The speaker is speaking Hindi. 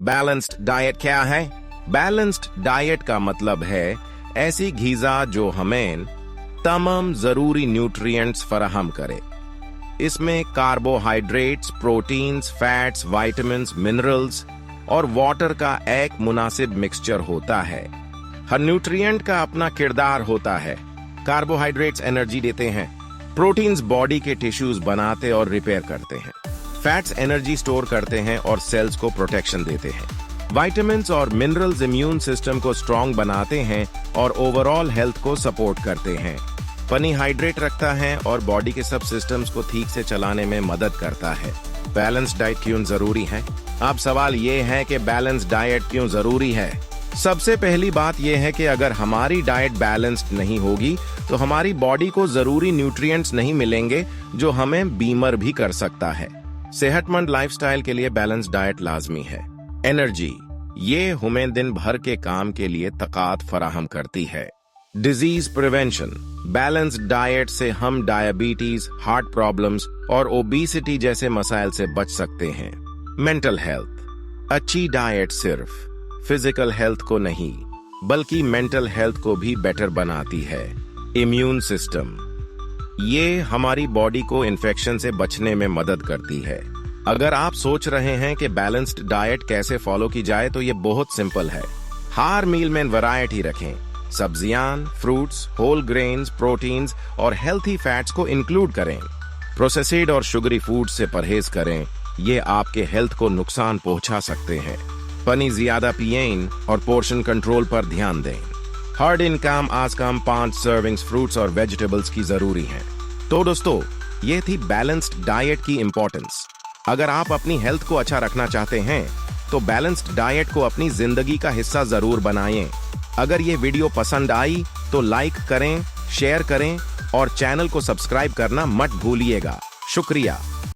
बैलेंस्ड डाइट क्या है? बैलेंस्ड डाइट का मतलब है ऐसी ग़िज़ा जो हमें तमाम जरूरी न्यूट्रिएंट्स फराहम करे। इसमें carbohydrates, proteins, fats, vitamins, minerals और वाटर का एक मुनासिब मिक्सचर होता है। हर न्यूट्रिएंट का अपना किरदार होता है। कार्बोहाइड्रेट्स एनर्जी देते हैं, प्रोटीन्स बॉडी के टिश्यूज बनाते और रिपेयर करते हैं, फैट्स एनर्जी स्टोर करते हैं और सेल्स को प्रोटेक्शन देते हैं, विटामिन्स और मिनरल्स इम्यून सिस्टम को स्ट्रांग बनाते हैं और ओवरऑल हेल्थ को सपोर्ट करते हैं। फनी हाइड्रेट रखता है और बॉडी के सब सिस्टम्स को ठीक से चलाने में मदद करता है। बैलेंस डाइट क्यों जरूरी है? अब सवाल ये है कि बैलेंस डाइट क्यों जरूरी है। सबसे पहली बात यह है कि अगर हमारी डाइट बैलेंस्ड नहीं होगी तो हमारी बॉडी को जरूरी न्यूट्रिएंट्स नहीं मिलेंगे जो हमें बीमार भी कर सकता है। सेहतमंद लाइफस्टाइल के लिए बैलेंस डाइट लाजमी है। एनर्जी, ये हमें दिन भर के काम के लिए ताकत फराहम करती है। डिजीज प्रिवेंशन, बैलेंस्ड डाइट से हम डायबिटीज, हार्ट प्रॉब्लम्स और ओबेसिटी जैसे मसाइल से बच सकते हैं। मेंटल हेल्थ, अच्छी डाइट सिर्फ फिजिकल हेल्थ को नहीं बल्कि मेंटल हेल्थ को भी बेटर बनाती है। इम्यून सिस्टम, ये हमारी बॉडी को इन्फेक्शन से बचने में मदद करती है। अगर आप सोच रहे हैं कि बैलेंस्ड डाइट कैसे फॉलो की जाए तो ये बहुत सिंपल है। हर मील में वैरायटी रखें, सब्जियां, फ्रूट्स, होल ग्रेन्स, प्रोटीन्स और हेल्थी फैट्स को इंक्लूड करें। प्रोसेस्ड और शुगरी फूड से परहेज करें, ये आपके हेल्थ को नुकसान पहुंचा सकते हैं। पानी ज्यादा पिएं और पोर्शन कंट्रोल पर ध्यान दें। हर दिन कम आज कम 5 सर्विंग्स फ्रूट्स और वेजिटेबल्स की जरूरी है। तो दोस्तों, ये थी बैलेंस्ड डाइट की इंपॉर्टेंस। अगर आप अपनी हेल्थ को अच्छा रखना चाहते हैं तो बैलेंस्ड डाइट को अपनी जिंदगी का हिस्सा जरूर बनाएं। अगर ये वीडियो पसंद आई तो लाइक करें, शेयर करें और चैनल को सब्सक्राइब करना मत भूलिएगा। शुक्रिया।